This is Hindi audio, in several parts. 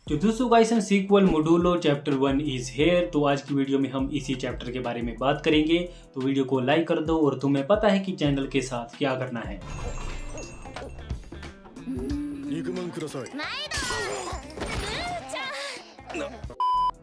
Jujutsu Kaisen sequel Modulo chapter 1 is here. तो आज की वीडियो में हम इसी चैप्टर के बारे में बात करेंगे। तो वीडियो को लाइक कर दो और तुम्हें पता है कि चैनल के साथ क्या करना है।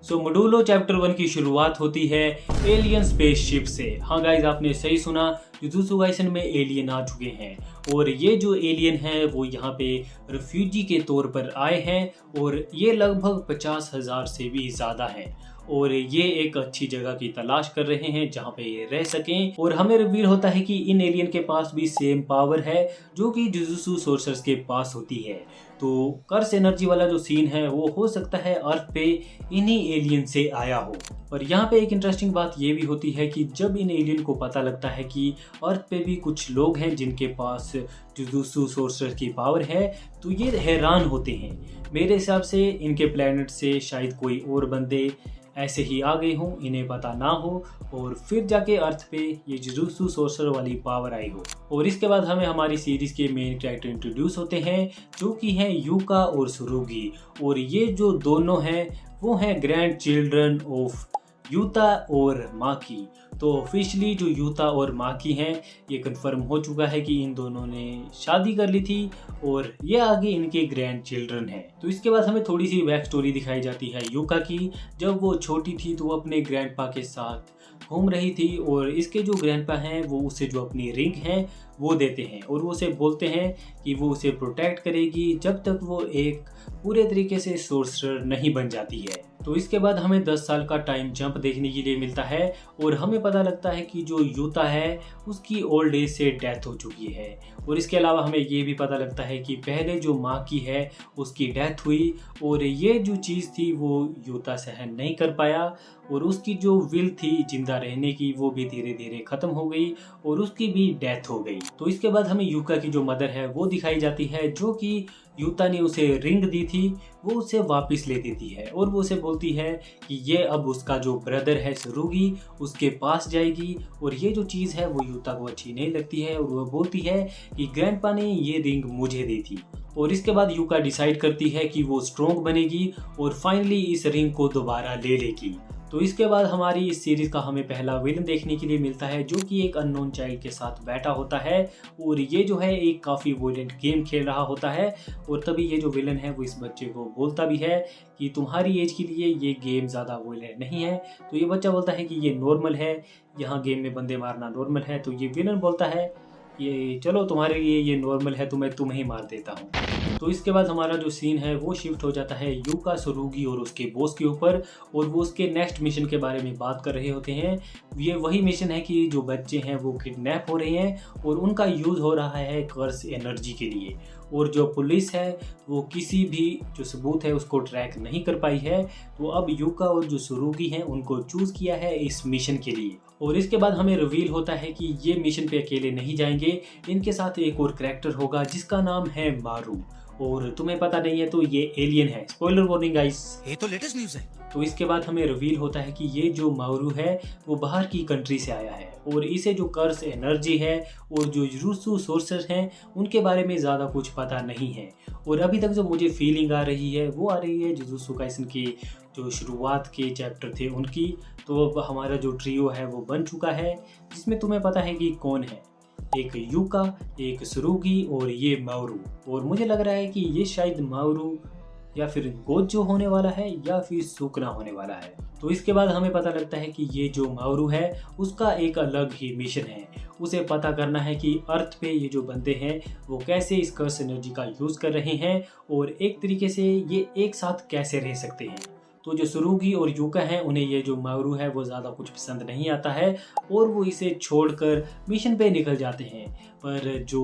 सो मोडुलो चैप्टर 1 की शुरुआत होती है एलियन स्पेसशिप से। हाँ गाइज, आपने सही सुना, जुजुत्सु काइसन में एलियन आ चुके हैं और ये जो एलियन हैं वो यहाँ पे रिफ्यूजी के तौर पर आए हैं और ये लगभग 50,000 से भी ज़्यादा हैं और ये एक अच्छी जगह की तलाश कर रहे हैं जहाँ पे ये रह सकें। और हमें रिवील होता है कि इन एलियन के पास भी सेम पावर है जो कि जुजुत्सु सोर्सर्स के पास होती है। तो कर्स एनर्जी वाला जो सीन है वो हो सकता है अर्थ पे इन्हीं एलियन से आया हो। और यहाँ पे एक इंटरेस्टिंग बात ये भी होती है कि जब इन एलियन को पता लगता है कि अर्थ पे भी कुछ लोग हैं जिनके पास जुजुत्सु सोर्सर की पावर है, तो ये हैरान होते हैं। मेरे हिसाब से इनके प्लेनेट से शायद कोई और बंदे ऐसे ही आ गए हों, इन्हें पता ना हो और फिर जाके अर्थ पे ये जुजुत्सु सोर्सर वाली पावर आई हो। और इसके बाद हमें हमारी सीरीज के मेन कैरेक्टर इंट्रोड्यूस होते हैं जो कि हैं यूका और सुरुगी। और ये जो दोनों हैं वो हैं ग्रैंड चिल्ड्रन ऑफ यूता और माकी। तो ऑफिशियली जो यूता और माकी हैं ये कंफर्म हो चुका है कि इन दोनों ने शादी कर ली थी और ये आगे इनके ग्रैंड चिल्ड्रन हैं। तो इसके बाद हमें थोड़ी सी बैक स्टोरी दिखाई जाती है यूका की। जब वो छोटी थी तो वो अपने ग्रैंडपा के साथ घूम रही थी और इसके जो ग्रैंडपा हैं वो उसे जो अपनी रिंग है वो देते हैं और वो उसे बोलते हैं कि वो उसे प्रोटेक्ट करेगी जब तक वो एक पूरे तरीके से सोर्सर नहीं बन जाती है। तो इसके बाद हमें 10 साल का टाइम जंप देखने के लिए मिलता है और हमें पता लगता है कि जो यूता है उसकी ओल्ड एज से डेथ हो चुकी है। और इसके अलावा हमें ये भी पता लगता है कि पहले जो माँ की है उसकी डेथ हुई और ये जो चीज़ थी वो यूता सहन नहीं कर पाया और उसकी जो विल थी जिंदा रहने की वो भी धीरे धीरे ख़त्म हो गई और उसकी भी डेथ हो गई। तो इसके बाद हमें यूका की जो मदर है वो दिखाई जाती है जो कि यूता ने उसे रिंग दी थी वो उसे वापस ले देती है और वो उसे बोलती है कि ये अब उसका जो ब्रदर है सुरुगी उसके पास जाएगी। और ये जो चीज़ है वो यूता को अच्छी नहीं लगती है और वो बोलती है कि ग्रैंडपा ने ये रिंग मुझे दी थी। और इसके बाद यूका डिसाइड करती है कि वो स्ट्रोंग बनेगी और फाइनली इस रिंग को दोबारा ले लेगी। तो इसके बाद हमारी इस सीरीज का हमें पहला विलन देखने के लिए मिलता है जो कि एक अननोन चाइल्ड के साथ बैठा होता है और ये जो है एक काफ़ी वोलेंट गेम खेल रहा होता है। और तभी ये जो विलन है वो इस बच्चे को बोलता भी है कि तुम्हारी एज के लिए ये गेम ज़्यादा वोलेंट नहीं है। तो ये बच्चा बोलता है कि ये नॉर्मल है, यहाँ गेम में बंदे मारना नॉर्मल है। तो ये विलन बोलता है ये चलो तुम्हारे लिए ये नॉर्मल है तो मैं तुम्हें ही मार देता हूँ। तो इसके बाद हमारा जो सीन है वो शिफ्ट हो जाता है यूका, सुरुगी और उसके बॉस के ऊपर और वो उसके नेक्स्ट मिशन के बारे में बात कर रहे होते हैं। ये वही मिशन है कि जो बच्चे हैं वो किडनैप हो रहे हैं और उनका यूज़ हो रहा है कर्स एनर्जी के लिए। और जो पुलिस है वो किसी भी जो सबूत है उसको ट्रैक नहीं कर पाई है। तो अब यूका और जो सुरुगी हैं उनको चूज़ किया है इस मिशन के लिए। और इसके बाद हमें रिवील होता है कि ये मिशन पे अकेले नहीं जाएंगे, इनके साथ एक और करैक्टर होगा जिसका नाम है मारू। और तुम्हें पता नहीं है तो ये एलियन है। स्पॉइलर वार्निंग गाइस, ये तो लेटेस्ट न्यूज़ है। तो इसके बाद हमें रिवील होता है कि ये जो मारू है वो बाहर की कंट्री से आया है और इसे जो कर्स एनर्जी है और जो जुजुत्सु सोर्सर हैं उनके बारे में ज़्यादा कुछ पता नहीं है। और अभी तक जो मुझे फीलिंग आ रही है वो आ रही है जुजुत्सु काइसन की जो शुरुआत के चैप्टर थे उनकी। तो अब हमारा जो ट्रियो है वो बन चुका है जिसमें तुम्हें पता है कि कौन है, एक यूका, एक सुरुगी और ये मारू। और मुझे लग रहा है कि ये शायद मारू या फिर गोजो होने वाला है या फिर सुकना होने वाला है। तो इसके बाद हमें पता लगता है कि ये जो मारू है उसका एक अलग ही मिशन है। उसे पता करना है कि अर्थ पे ये जो बंदे हैं वो कैसे इस कर्स एनर्जी का यूज़ कर रहे हैं और एक तरीके से ये एक साथ कैसे रह सकते हैं। तो जो सुरुगी और यूका हैं उन्हें ये जो मारू है वो ज़्यादा कुछ पसंद नहीं आता है और वो इसे छोड़कर मिशन पे निकल जाते हैं। पर जो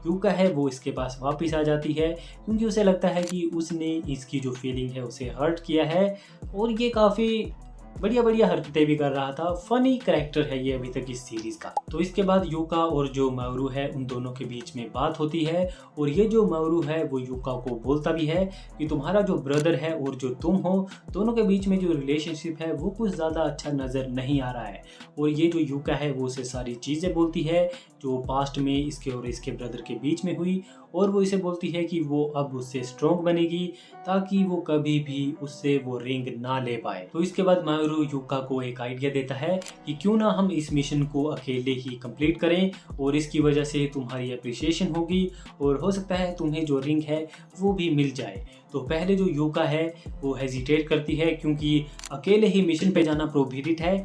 यूका है वो इसके पास वापस आ जाती है क्योंकि उसे लगता है कि उसने इसकी जो फीलिंग है उसे हर्ट किया है और ये काफ़ी बढ़िया बढ़िया हरकतें भी कर रहा था। फनी कैरेक्टर है ये अभी तक इस सीरीज का। तो इसके बाद यूका और जो मावरू है उन दोनों के बीच में बात होती है और ये जो मावरू है वो यूका को बोलता भी है कि तुम्हारा जो ब्रदर है और जो तुम हो दोनों के बीच में जो रिलेशनशिप है वो कुछ ज़्यादा अच्छा नज़र नहीं आ रहा है। और ये जो यूका है वो उसे सारी चीज़ें बोलती है जो पास्ट में इसके और इसके ब्रदर के बीच में हुई और वो इसे बोलती है कि वो अब उससे स्ट्रॉन्ग बनेगी ताकि वो कभी भी उससे वो रिंग ना ले पाए। तो इसके बाद मावरू यूका को एक आइडिया देता है कि क्यों ना हम इस मिशन को अकेले ही कंप्लीट करें और इसकी वजह से तुम्हारी अप्रिसिएशन होगी और हो सकता है तुम्हें जो रिंग है वो भी मिल जाए। तो पहले जो यूका है वो हेजिटेट करती है क्योंकि अकेले ही मिशन पे जाना प्रोहिबिटेड है,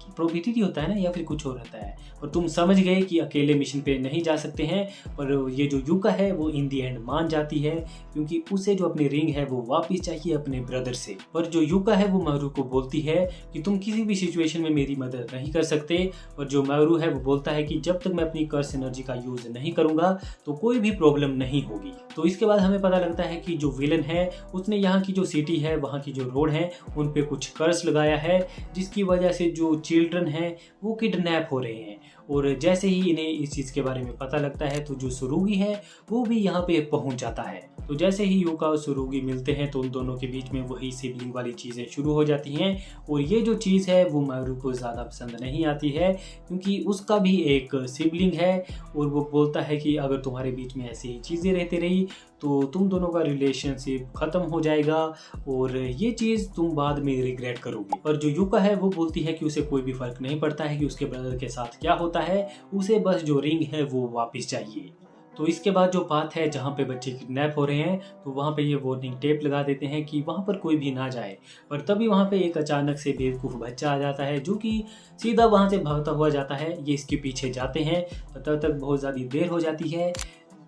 प्रोहिबिटेड ही होता है ना या फिर कुछ और रहता है, और तुम समझ गए कि अकेले मिशन पे नहीं जा सकते हैं। पर ये जो यूका है वो इन दी एंड मान जाती है क्योंकि उसे जो अपनी रिंग है वो वापस चाहिए अपने ब्रदर से। पर जो यूका है वो मावरू को बोलती है कि तुम किसी भी सिचुएशन में मेरी मदद नहीं कर सकते। और जो मावरू है वो बोलता है कि जब तक मैं अपनी कर्स एनर्जी का यूज नहीं करूंगा तो कोई भी प्रॉब्लम नहीं होगी। तो इसके बाद हमें पता लगता है कि जो विलन है उसने यहाँ की जो सिटी है वहाँ की जो रोड है उन पे कुछ कर्स लगाया है जिसकी वजह से जो चिल्ड्रन है वो किडनैप हो रहे हैं। और जैसे ही इन्हें इस चीज़ के बारे में पता लगता है तो जो सुरुगी है वो भी यहाँ पे पहुँच जाता है। तो जैसे ही यूका और सुरुगी मिलते हैं तो उन दोनों के बीच में वही सिबलिंग वाली चीज़ें शुरू हो जाती हैं। और ये जो चीज़ है वो मावरू को ज़्यादा पसंद नहीं आती है क्योंकि उसका भी एक सिबलिंग है और वो बोलता है कि अगर तुम्हारे बीच में ऐसी चीज़ें रहती रही तो तुम दोनों का रिलेशनशिप ख़त्म हो जाएगा और ये चीज़ तुम बाद में रिग्रेट करोगे। और जो यूका है वो बोलती है कि उसे कोई भी फ़र्क नहीं पड़ता है कि उसके ब्रदर के साथ क्या होता है, उसे बस जो रिंग है वो वापस चाहिए। तो इसके बाद जो बात है जहाँ पे बच्चे किडनैप हो रहे हैं तो वहाँ पे ये वार्निंग टेप लगा देते हैं कि वहाँ पर कोई भी ना जाए। पर तभी वहाँ पे एक अचानक से बेवकूफ़ बच्चा आ जाता है जो कि सीधा वहाँ से भागता हुआ जाता है। ये इसके पीछे जाते हैं तो तब तक बहुत ज़्यादा देर हो जाती है।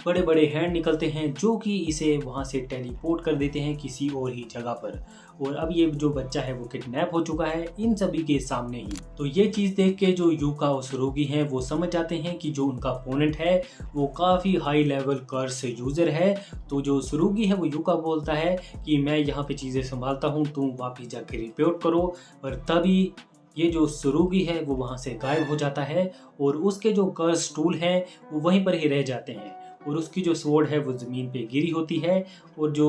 बड़े बड़े हैंड निकलते हैं जो कि इसे वहाँ से टेलीपोर्ट कर देते हैं किसी और ही जगह पर। और अब ये जो बच्चा है वो किडनैप हो चुका है इन सभी के सामने ही। तो ये चीज़ देख के जो यूका और सुरुगी हैं वो समझ जाते हैं कि जो उनका अपोनेंट है वो काफ़ी हाई लेवल कर्स यूज़र है। तो जो सुरुगी है वो यूका बोलता है कि मैं यहाँ पे चीज़ें संभालता हूँ, तुम वापस जाके रिपोर्ट करो। पर तभी ये जो सुरुगी है वो वहाँ से गायब हो जाता है और उसके जो कर्स टूल हैं वो वहीं पर ही रह जाते हैं और उसकी जो स्वॉर्ड है वो ज़मीन पे गिरी होती है। और जो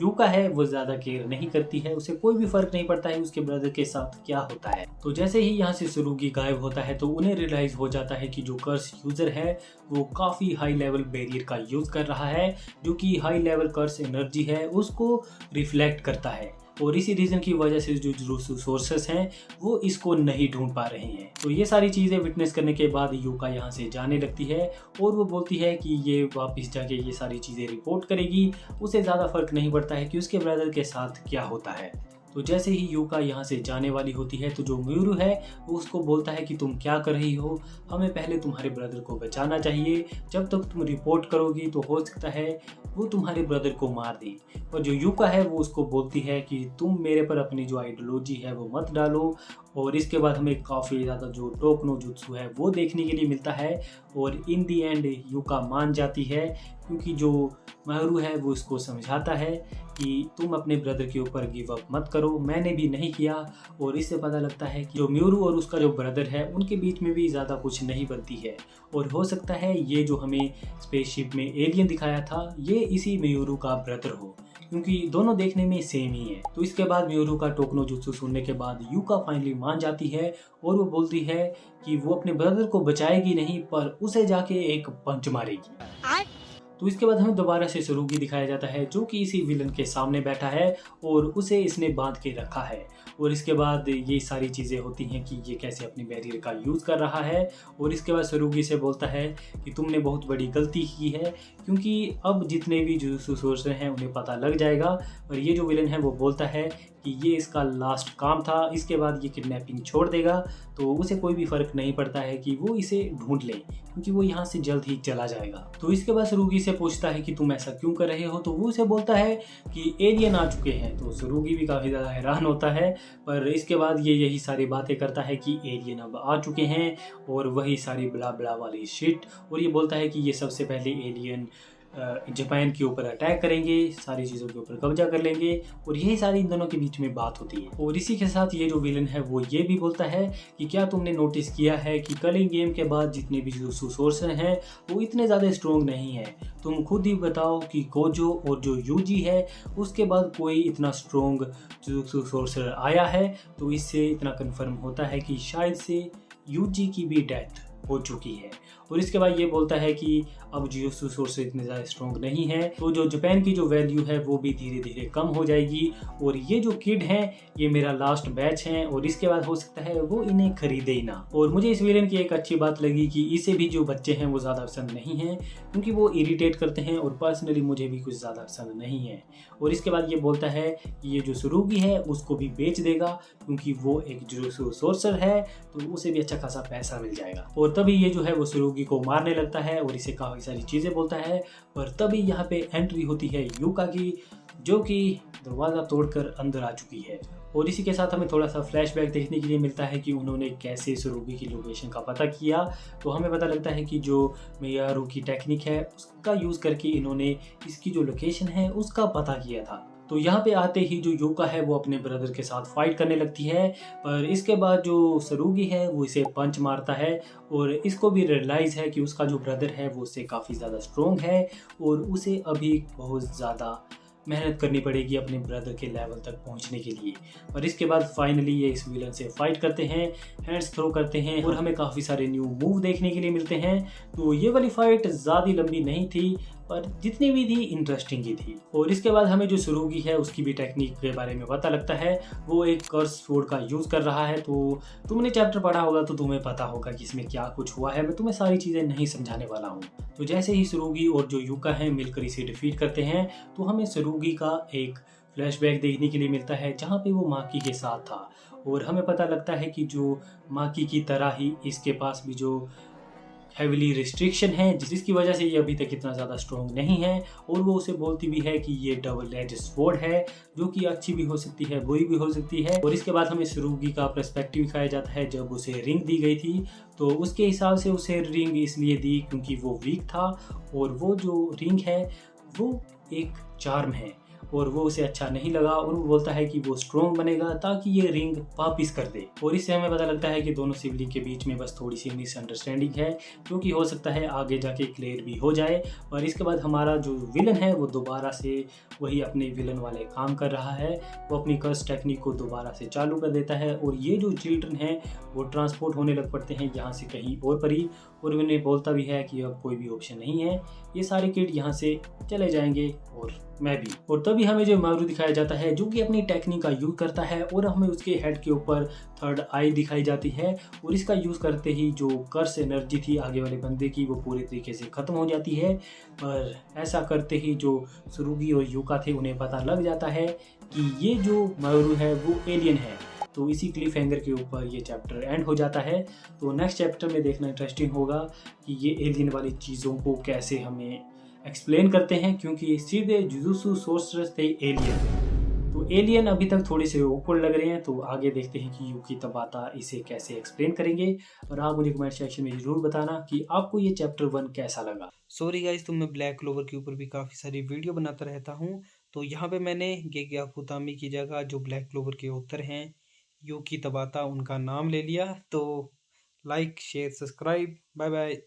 यूका है वो ज़्यादा केयर नहीं करती है, उसे कोई भी फ़र्क नहीं पड़ता है उसके ब्रदर के साथ क्या होता है। तो जैसे ही यहाँ से सुरुगी गायब होता है तो उन्हें रियलाइज़ हो जाता है कि जो कर्स यूज़र है वो काफ़ी हाई लेवल बैरियर का यूज़ कर रहा है जो कि हाई लेवल कर्स एनर्जी है उसको रिफ्लेक्ट करता है। और इसी रीज़न की वजह से जो सोर्सेस हैं वो इसको नहीं ढूंढ पा रहे हैं। तो ये सारी चीज़ें विटनेस करने के बाद यूका यहाँ से जाने लगती है और वो बोलती है कि ये वापस जाके ये सारी चीज़ें रिपोर्ट करेगी, उसे ज़्यादा फर्क नहीं पड़ता है कि उसके ब्रदर के साथ क्या होता है। तो जैसे ही यूका यहाँ से जाने वाली होती है तो जो म्यूरू है वो उसको बोलता है कि तुम क्या कर रही हो, हमें पहले तुम्हारे ब्रदर को बचाना चाहिए, जब तक तुम रिपोर्ट करोगी तो हो सकता है वो तुम्हारे ब्रदर को मार दे। और जो यूका है वो उसको बोलती है कि तुम मेरे पर अपनी जो आइडियोलॉजी है वो मत डालो। और इसके बाद हमें काफ़ी ज़्यादा जो टोकनो जुत्सु है वो देखने के लिए मिलता है और इन दी एंड यूका मान जाती है क्योंकि जो मावरू है वो इसको समझाता है कि तुम अपने ब्रदर के ऊपर गिव अप मत करो, मैंने भी नहीं किया। और इससे पता लगता है कि जो म्यूरू और उसका जो ब्रदर है उनके बीच में भी ज़्यादा कुछ नहीं बनती है और हो सकता है ये जो हमें स्पेसशिप में एलियन दिखाया था ये इसी म्यूरू का ब्रदर हो क्योंकि दोनों देखने में सेम ही है। तो इसके बाद म्यूरू का टोकनो जुत्सु सुनने के बाद यूका फाइनली मान जाती है और वो बोलती है कि वो अपने ब्रदर को बचाएगी नहीं पर उसे जाके एक पंच मारेगी। तो इसके बाद हमें दोबारा से सुरुगी दिखाया जाता है जो कि इसी विलन के सामने बैठा है और उसे इसने बांध के रखा है। और इसके बाद ये सारी चीज़ें होती हैं कि ये कैसे अपनी बैरियर का यूज़ कर रहा है। और इसके बाद सुरुगी से बोलता है कि तुमने बहुत बड़ी गलती की है क्योंकि अब जितने भी जुजुत्सु सोर्सर हैं उन्हें पता लग जाएगा। और ये जो विलन है वो बोलता है कि ये इसका लास्ट काम था, इसके बाद ये किडनैपिंग छोड़ देगा तो उसे कोई भी फ़र्क नहीं पड़ता है कि वो इसे ढूंढ ले क्योंकि वो यहाँ से जल्द ही चला जाएगा। तो इसके बाद सुरुगी से पूछता है कि तुम ऐसा क्यों कर रहे हो, तो वो उसे बोलता है कि एलियन आ चुके हैं। तो सुरुगी भी काफ़ी ज़्यादा हैरान होता है पर इसके बाद ये यही सारी बातें करता है कि एलियन अब आ चुके हैं और वही सारी ब्ला ब्ला वाली शिट। और ये बोलता है कि ये सबसे पहले एलियन जापान के ऊपर अटैक करेंगे, सारी चीज़ों के ऊपर कब्जा कर लेंगे और यही सारी इन दोनों के बीच में बात होती है। और इसी के साथ ये जो विलन है वो ये भी बोलता है कि क्या तुमने नोटिस किया है कि कलिंग गेम के बाद जितने भी जो सोर्सर हैं वो इतने ज़्यादा स्ट्रॉन्ग नहीं है। तुम खुद ही बताओ कि गोजो और जो यूजी है उसके बाद कोई इतना स्ट्रॉन्ग जुजुत्सु सोर्सर आया है, तो इससे इतना कन्फर्म होता है कि शायद से यूजी की भी डेथ हो चुकी है। और इसके बाद ये बोलता है कि अब जुजुत्सु सोर्सर इतने ज़्यादा स्ट्रॉन्ग नहीं है, तो जो जापान की जो वैल्यू है वो भी धीरे धीरे कम हो जाएगी और ये जो किड हैं ये मेरा लास्ट बैच है और इसके बाद हो सकता है वो इन्हें खरीदे ही ना। और मुझे इस विलेन की एक अच्छी बात लगी कि इसे भी जो बच्चे हैं वो ज़्यादा पसंद नहीं हैं क्योंकि वो इरिटेट करते हैं और पर्सनली मुझे भी कुछ ज़्यादा पसंद नहीं है। और इसके बाद ये बोलता है कि ये जो सुरुगी है उसको भी बेच देगा क्योंकि वो एक जुजुत्सु सोर्सर है, तो उसे भी अच्छा खासा पैसा मिल जाएगा। और तभी ये जो है वो सुरुगी को मारने लगता है और इसे काफ़ी सारी चीज़ें बोलता है। पर तभी यहाँ पे एंट्री होती है यूका की, जो कि दरवाज़ा तोड़कर अंदर आ चुकी है। और इसी के साथ हमें थोड़ा सा फ्लैशबैक देखने के लिए मिलता है कि उन्होंने कैसे सुरुगी की लोकेशन का पता किया। तो हमें पता लगता है कि जो मियारू की टेक्निक है उसका यूज़ करके इन्होंने इसकी जो लोकेशन है उसका पता किया था। तो यहाँ पे आते ही जो यूका है वो अपने ब्रदर के साथ फाइट करने लगती है, पर इसके बाद जो सरुगी है वो इसे पंच मारता है और इसको भी रियलाइज़ है कि उसका जो ब्रदर है वो उससे काफ़ी ज़्यादा स्ट्रॉन्ग है और उसे अभी बहुत ज़्यादा मेहनत करनी पड़ेगी अपने ब्रदर के लेवल तक पहुंचने के लिए। और इसके बाद फाइनली ये इस विलन से फाइट करते हैं, हैंड्स थ्रो करते हैं और हमें काफ़ी सारे न्यू मूव देखने के लिए मिलते हैं। तो ये वाली फाइट ज़्यादा लंबी नहीं थी पर जितनी भी थी इंटरेस्टिंग ही थी। और इसके बाद हमें जो सुरुगी है उसकी भी टेक्निक के बारे में पता लगता है, वो एक कर्स स्वॉर्ड का यूज़ कर रहा है। तो तुमने चैप्टर पढ़ा होगा तो तुम्हें पता होगा कि इसमें क्या कुछ हुआ है, मैं तुम्हें सारी चीज़ें नहीं समझाने वाला हूँ। तो जैसे ही सुरुगी और जो यूका है मिलकर इसे डिफीट करते हैं तो हमें सुरुगी का एक फ्लैशबैक देखने के लिए मिलता है जहाँ पे वो माकी के साथ था और हमें पता लगता है कि जो माकी की तरह ही इसके पास भी जो हेविली रिस्ट्रिक्शन है जिसकी वजह से ये अभी तक इतना ज़्यादा स्ट्रॉन्ग नहीं है। और वो उसे बोलती भी है कि ये डबल एज स्वॉर्ड है जो कि अच्छी भी हो सकती है बुरी भी हो सकती है। और इसके बाद हमें सुरुगी का पर्सपेक्टिव दिखाया जाता है जब उसे रिंग दी गई थी, तो उसके हिसाब से उसे रिंग इसलिए दी क्योंकि वो वीक था और वो जो रिंग है वो एक चार्म है और वो उसे अच्छा नहीं लगा और वो बोलता है कि वो स्ट्रॉन्ग बनेगा ताकि ये रिंग वापिस कर दे। और इससे हमें पता लगता है कि दोनों सिबलिंग के बीच में बस थोड़ी सी मिसअंडरस्टैंडिंग है क्योंकि हो सकता है आगे जाके क्लियर भी हो जाए। और इसके बाद हमारा जो विलन है वो दोबारा से वही अपने विलन वाले काम कर रहा है, वो अपनी कर्स टेक्निक को दोबारा से चालू कर देता है और ये जो चिल्ड्रन हैं वो ट्रांसपोर्ट होने लग पड़ते हैं यहाँ से कहीं और पर ही। और उन्हें बोलता भी है कि अब कोई भी ऑप्शन नहीं है, ये सारे किड यहाँ से चले जाएंगे और मैं भी। और तभी हमें जो मारू दिखाया जाता है जो कि अपनी टेक्निक का यूज़ करता है और हमें उसके हेड के ऊपर थर्ड आई दिखाई जाती है और इसका यूज़ करते ही जो कर्स एनर्जी थी आगे वाले बंदे की वो पूरी तरीके से ख़त्म हो जाती है। पर ऐसा करते ही जो सुरुगी और यूका थे उन्हें पता लग जाता है कि ये जो मारू है वो एलियन है। तो इसी क्लिफ हैंगर के ऊपर ये चैप्टर एंड हो जाता है। तो नेक्स्ट चैप्टर में देखना इंटरेस्टिंग होगा कि ये एलियन वाली चीज़ों को कैसे हमें एक्सप्लेन करते हैं क्योंकि सीधे जुजुत्सु सोर्सरर्स थे एलियन। तो एलियन अभी तक थोड़े से ऑकवर्ड लग रहे हैं, तो आगे देखते हैं कि यूकी तबाता इसे कैसे एक्सप्लेन करेंगे। और आप मुझे कमेंट सेक्शन में ज़रूर बताना कि आपको ये चैप्टर 1 कैसा लगा। सॉरी गाइस, तो मैं ब्लैक क्लोवर के ऊपर भी काफ़ी सारी वीडियो बनाता रहता हूँ। तो यहाँ पे मैंने गेगे फुतामी की जगह जो ब्लैक क्लोवर के ऑथर हैं यूकी तबाता उनका नाम ले लिया। तो like share subscribe, bye bye.